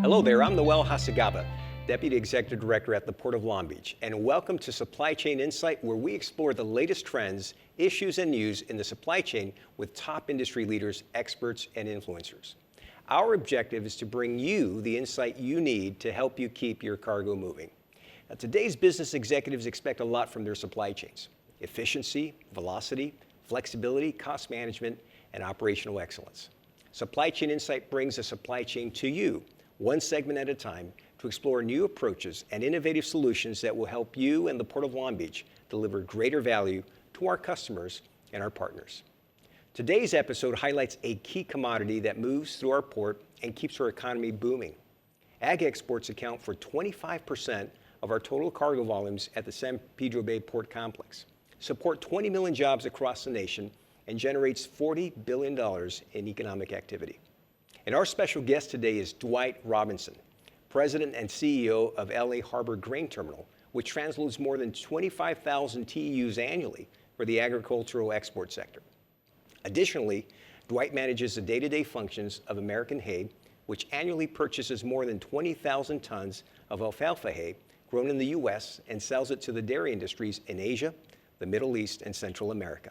Hello there, I'm Noel Hacegaba, Deputy Executive Director at the Port of Long Beach, and welcome to Supply Chain Insight, where we explore the latest trends, issues, and news in the supply chain with top industry leaders, experts, and influencers. Our objective is to bring you the insight you need to help you keep your cargo moving. Now, today's business executives expect a lot from their supply chains: efficiency, velocity, flexibility, cost management, and operational excellence. Supply Chain Insight brings a supply chain to you, one segment at a time, to explore new approaches and innovative solutions that will help you and the Port of Long Beach deliver greater value to our customers and our partners. Today's episode highlights a key commodity that moves through our port and keeps our economy booming. Ag exports account for 25% of our total cargo volumes at the San Pedro Bay Port Complex, support 20 million jobs across the nation, and generates $40 billion in economic activity. And our special guest today is Dwight Robinson, President and CEO of LA Harbor Grain Terminal, which transloads more than 25,000 TEUs annually for the agricultural export sector. Additionally, Dwight manages the day-to-day functions of American Hay, which annually purchases more than 20,000 tons of alfalfa hay grown in the U.S. and sells it to the dairy industries in Asia, the Middle East, and Central America.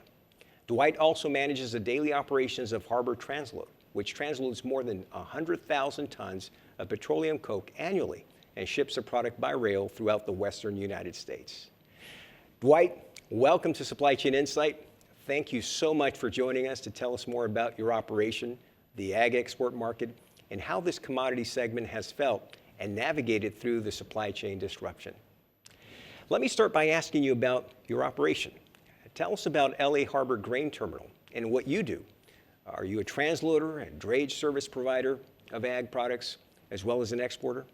Dwight also manages the daily operations of Harbor Transload, which transloads more than 100,000 tons of petroleum coke annually and ships the product by rail throughout the western United States. Dwight, welcome to Supply Chain Insight. Thank you so much for joining us to tell us more about your operation, the ag export market, and how this commodity segment has felt and navigated through the supply chain disruption. Let me start by asking you about your operation. Tell us about LA Harbor Grain Terminal and what you do. Are you a transloader and drayage service provider of ag products, as well as an exporter?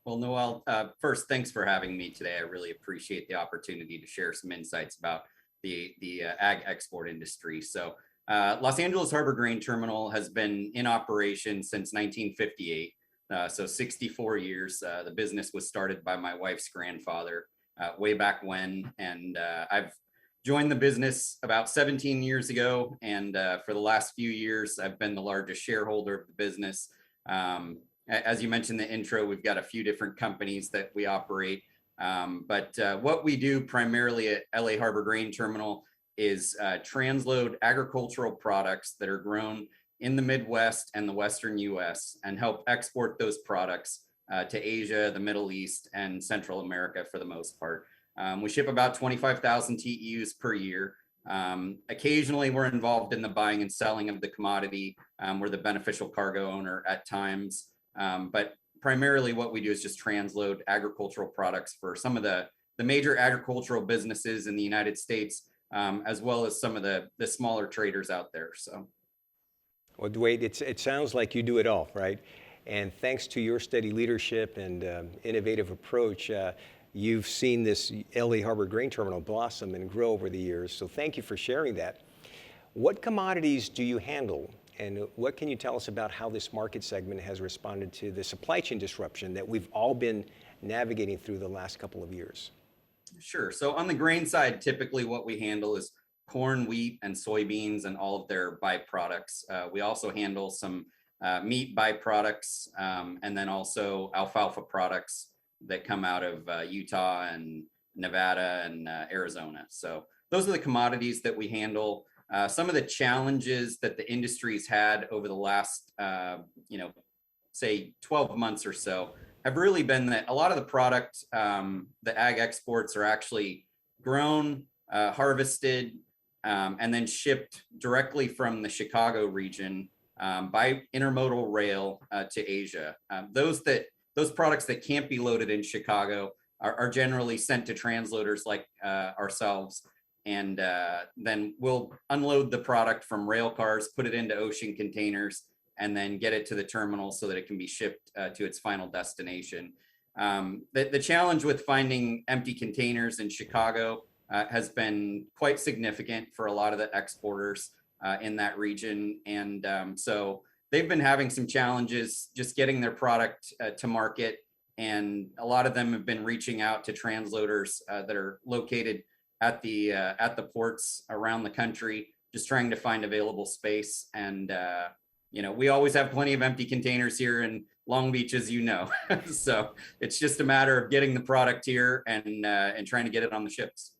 Well, Noel, first, thanks for having me today. I really appreciate the opportunity to share some insights about the ag export industry. So Los Angeles Harbor Grain Terminal has been in operation since 1958, so 64 years. The business was started by my wife's grandfather way back when, and I've joined the business about 17 years ago, and for the last few years, I've been the largest shareholder of the business. As you mentioned in the intro, we've got a few different companies that we operate, but what we do primarily at LA Harbor Grain Terminal is transload agricultural products that are grown in the Midwest and the Western U.S. and help export those products to Asia, the Middle East, and Central America for the most part. We ship about 25,000 TEUs per year. Occasionally, we're involved in the buying and selling of the commodity. We're the beneficial cargo owner at times. But primarily what we do is just transload agricultural products for some of the major agricultural businesses in the United States, as well as some of the smaller traders out there. So, Well, Dwight, it sounds like you do it all, right? And thanks to your steady leadership and innovative approach, you've seen this LA Harbor Grain Terminal blossom and grow over the years, so thank you for sharing that. What commodities do you handle, and what can you tell us about how this market segment has responded to the supply chain disruption that we've all been navigating through the last couple of years? Sure. So on the grain side, typically what we handle is corn, wheat, and soybeans and all of their byproducts. We also handle some meat byproducts, and then also alfalfa products that come out of Utah and Nevada and Arizona. So those are the commodities that we handle. Some of the challenges that the industry's had over the last, say 12 months or so have really been that a lot of the product, the ag exports are actually grown, harvested, and then shipped directly from the Chicago region by intermodal rail to Asia. Those products that can't be loaded in Chicago are generally sent to transloaders like ourselves, and then we'll unload the product from rail cars, put it into ocean containers, and then get it to the terminal so that it can be shipped to its final destination. The challenge with finding empty containers in Chicago has been quite significant for a lot of the exporters in that region, and so they've been having some challenges just getting their product to market, and a lot of them have been reaching out to transloaders that are located at the ports around the country, just trying to find available space. And we always have plenty of empty containers here in Long Beach, as you know. So it's just a matter of getting the product here and trying to get it on the ships.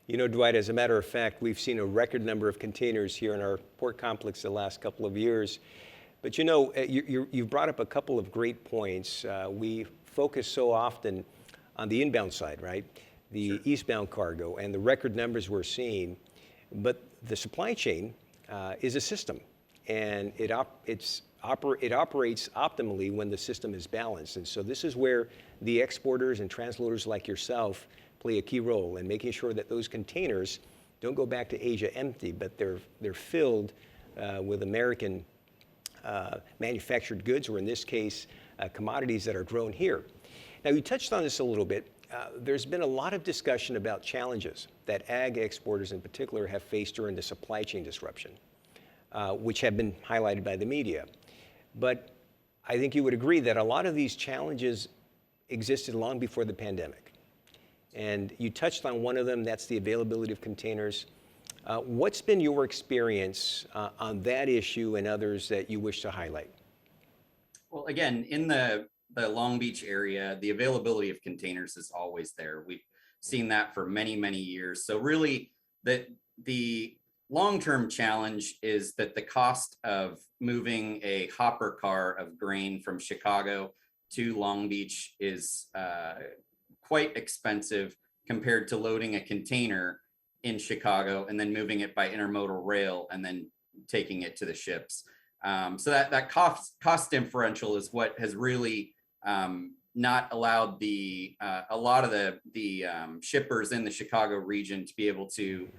You know, Dwight, as a matter of fact, we've seen a record number of containers here in our port complex the last couple of years. But you know, you brought up a couple of great points. We focus so often on the inbound side, right? The Sure. eastbound cargo and the record numbers we're seeing. But the supply chain is a system, and it operates optimally when the system is balanced. And so this is where the exporters and transloaders like yourself play a key role in making sure that those containers don't go back to Asia empty, but they're filled with American manufactured goods, or in this case, commodities that are grown here. Now, you touched on this a little bit. There's been a lot of discussion about challenges that ag exporters in particular have faced during the supply chain disruption, which have been highlighted by the media. But I think you would agree that a lot of these challenges existed long before the pandemic. And you touched on one of them, that's the availability of containers. What's been your experience on that issue and others that you wish to highlight? Well, again, in the Long Beach area, the availability of containers is always there. We've seen that for many, many years. So really, the long-term challenge is that the cost of moving a hopper car of grain from Chicago to Long Beach is quite expensive compared to loading a container in Chicago and then moving it by intermodal rail and then taking it to the ships. So that cost differential is what has really not allowed a lot of the shippers in the Chicago region to be able to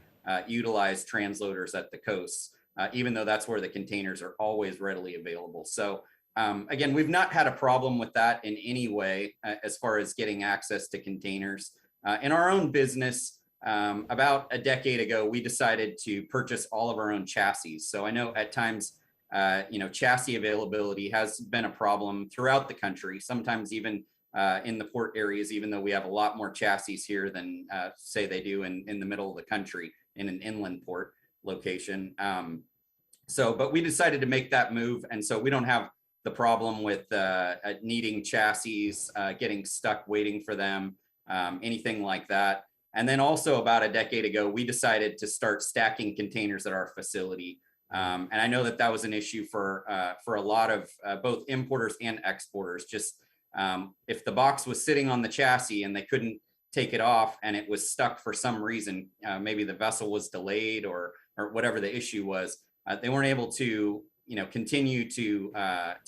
utilize transloaders at the coast, even though that's where the containers are always readily available. So again, we've not had a problem with that in any way as far as getting access to containers. In our own business, about a decade ago, we decided to purchase all of our own chassis. So I know at times, chassis availability has been a problem throughout the country, sometimes even in the port areas, even though we have a lot more chassis here than say they do in the middle of the country in an inland port location. But we decided to make that move. And so we don't have the problem with needing chassis, getting stuck waiting for them, anything like that. And then also about a decade ago, we decided to start stacking containers at our facility. And I know that was an issue for a lot of both importers and exporters. Just if the box was sitting on the chassis and they couldn't take it off and it was stuck for some reason, maybe the vessel was delayed or whatever the issue was, they weren't able to continue to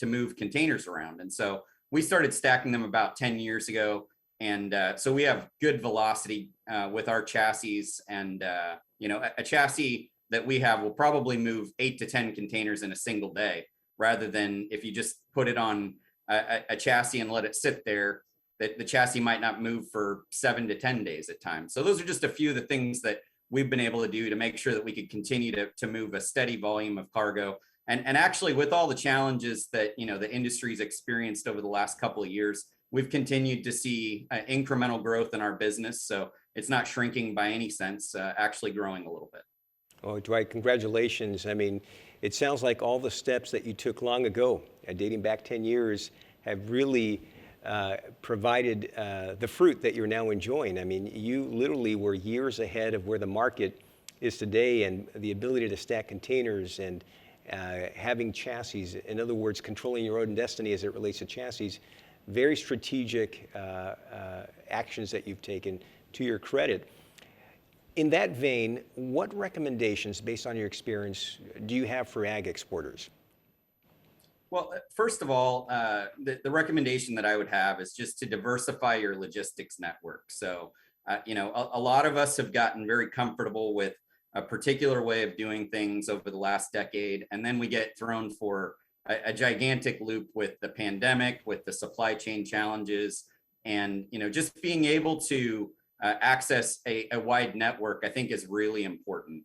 move containers around. And so we started stacking them about 10 years ago. And so we have good velocity with our chassis, and a chassis that we have will probably move 8 to 10 containers in a single day, rather than if you just put it on a chassis and let it sit there, that the chassis might not move for 7 to 10 days at times. So those are just a few of the things that we've been able to do to make sure that we could continue to move a steady volume of cargo. And actually, with all the challenges that the industry's experienced over the last couple of years, we've continued to see incremental growth in our business. So it's not shrinking by any sense, actually growing a little bit. Oh, Dwight, congratulations. I mean, it sounds like all the steps that you took long ago, dating back 10 years, have really provided the fruit that you're now enjoying. I mean, you literally were years ahead of where the market is today, and the ability to stack containers and having chassis, in other words, controlling your own destiny as it relates to chassis. Very strategic actions that you've taken, to your credit. In that vein, what recommendations, based on your experience, do you have for ag exporters? Well, first of all, the recommendation that I would have is just to diversify your logistics network. So, a lot of us have gotten very comfortable with a particular way of doing things over the last decade, and then we get thrown for a gigantic loop with the pandemic, with the supply chain challenges, and just being able to access a wide network, I think, is really important.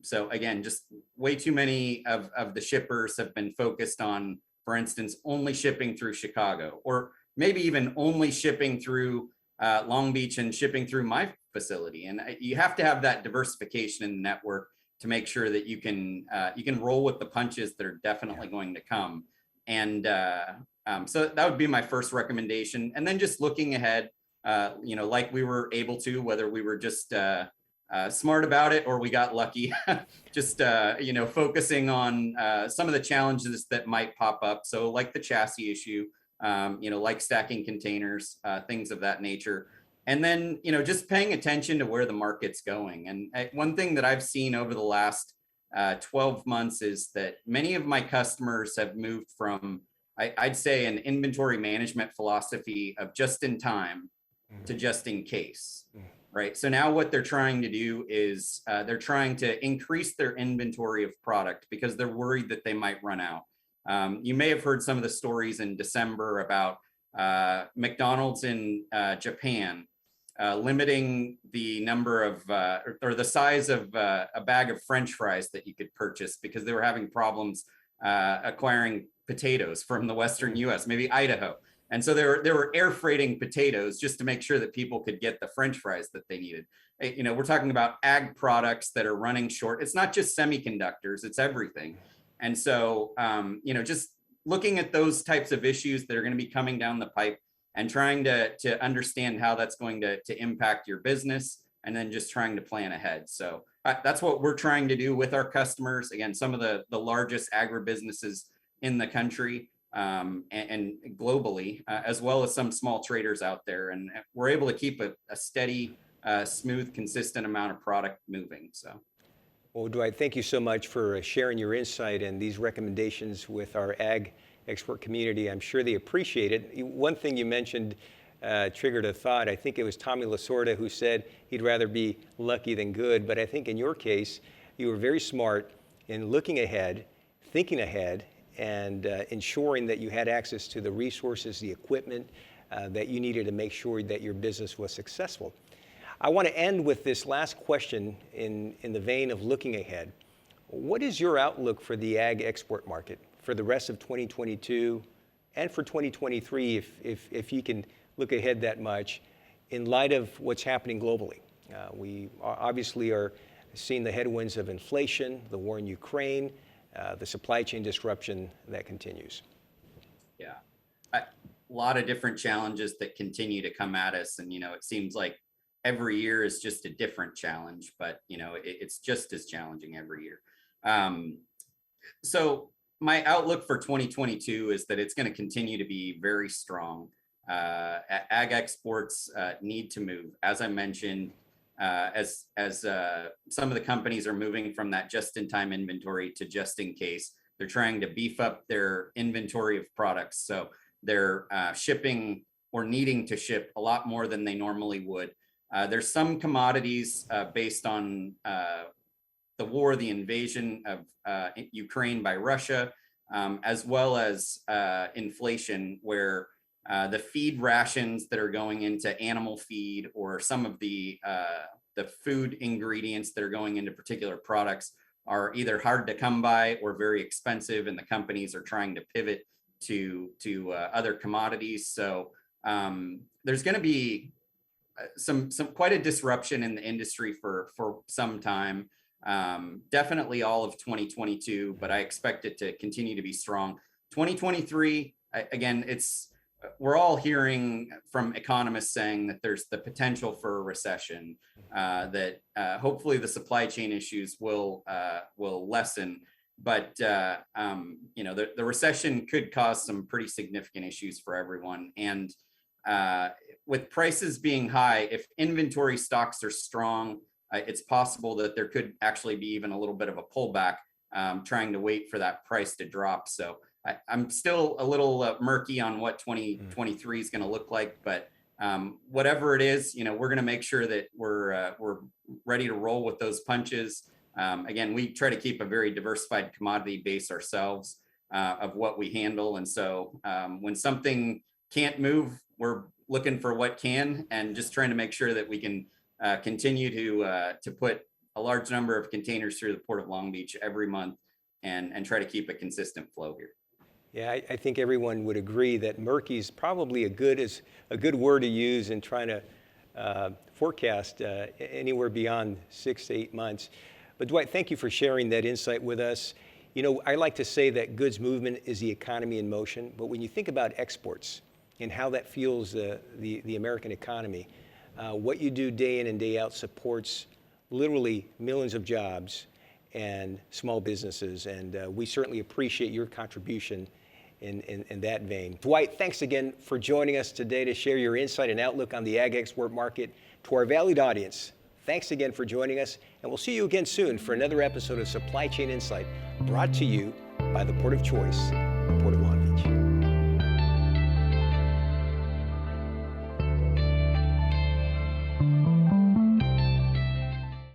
So again, just way too many of the shippers have been focused on, for instance, only shipping through Chicago, or maybe even only shipping through Long Beach and shipping through my facility. And you have to have that diversification in the network to make sure that you can roll with the punches that are definitely going to come. So that would be my first recommendation. And then just looking ahead, like we were able to, whether we were just smart about it or we got lucky, just focusing on some of the challenges that might pop up. So like the chassis issue, like stacking containers, things of that nature. And then, just paying attention to where the market's going. And one thing that I've seen over the last 12 months is that many of my customers have moved from, I'd say, an inventory management philosophy of just in time to just in case, right? So now what they're trying to do is they're trying to increase their inventory of product because they're worried that they might run out. You may have heard some of the stories in December about McDonald's in Japan limiting the number of or the size of a bag of French fries that you could purchase because they were having problems acquiring potatoes from the Western US, maybe Idaho. And so they were air freighting potatoes just to make sure that people could get the French fries that they needed. We're talking about ag products that are running short. It's not just semiconductors, it's everything. And so, just looking at those types of issues that are going to be coming down the pipe and trying to understand how that's going to impact your business, and then just trying to plan ahead. So that's what we're trying to do with our customers. Again, some of the largest agribusinesses in the country and globally, as well as some small traders out there. And we're able to keep a steady, smooth, consistent amount of product moving. So. Well, Dwight, thank you so much for sharing your insight and these recommendations with our ag export community. I'm sure they appreciate it. One thing you mentioned triggered a thought. I think it was Tommy Lasorda who said he'd rather be lucky than good. But I think in your case, you were very smart in looking ahead, thinking ahead, and ensuring that you had access to the resources, the equipment that you needed to make sure that your business was successful. I want to end with this last question in the vein of looking ahead. What is your outlook for the ag export market for the rest of 2022 and for 2023, if you can look ahead that much in light of what's happening globally? We obviously are seeing the headwinds of inflation, the war in Ukraine, the supply chain disruption that continues. Yeah, a lot of different challenges that continue to come at us. And, it seems like every year is just a different challenge, but, it's just as challenging every year. So my outlook for 2022 is that it's going to continue to be very strong. Ag exports need to move. As I mentioned, as some of the companies are moving from that just-in-time inventory to just-in-case, they're trying to beef up their inventory of products. So they're shipping or needing to ship a lot more than they normally would. There's some commodities based on the war, the invasion of Ukraine by Russia, as well as inflation, where the feed rations that are going into animal feed or some of the food ingredients that are going into particular products are either hard to come by or very expensive, and the companies are trying to pivot to other commodities. So there's going to be some quite a disruption in the industry for some time. Definitely all of 2022, but I expect it to continue to be strong. 2023, again, we're all hearing from economists saying that there's the potential for a recession, that hopefully the supply chain issues will lessen. But the recession could cause some pretty significant issues for everyone. And with prices being high, if inventory stocks are strong, it's possible that there could actually be even a little bit of a pullback, trying to wait for that price to drop. So I'm still a little murky on what 2023 is going to look like, but whatever it is, we're going to make sure that we're ready to roll with those punches. Again, we try to keep a very diversified commodity base ourselves of what we handle. And so when something can't move, we're looking for what can, and just trying to make sure that we can continue to put a large number of containers through the Port of Long Beach every month and try to keep a consistent flow here. Yeah, I think everyone would agree that murky is probably a good word to use in trying to forecast anywhere beyond 6 to 8 months. But Dwight, thank you for sharing that insight with us. You know, I like to say that goods movement is the economy in motion, but when you think about exports and how that fuels the American economy, what you do day in and day out supports literally millions of jobs and small businesses, and we certainly appreciate your contribution in that vein. Dwight, thanks again for joining us today to share your insight and outlook on the ag export market. To our valued audience, thanks again for joining us, and we'll see you again soon for another episode of Supply Chain Insight, brought to you by the Port of Choice, the Port of Long Beach.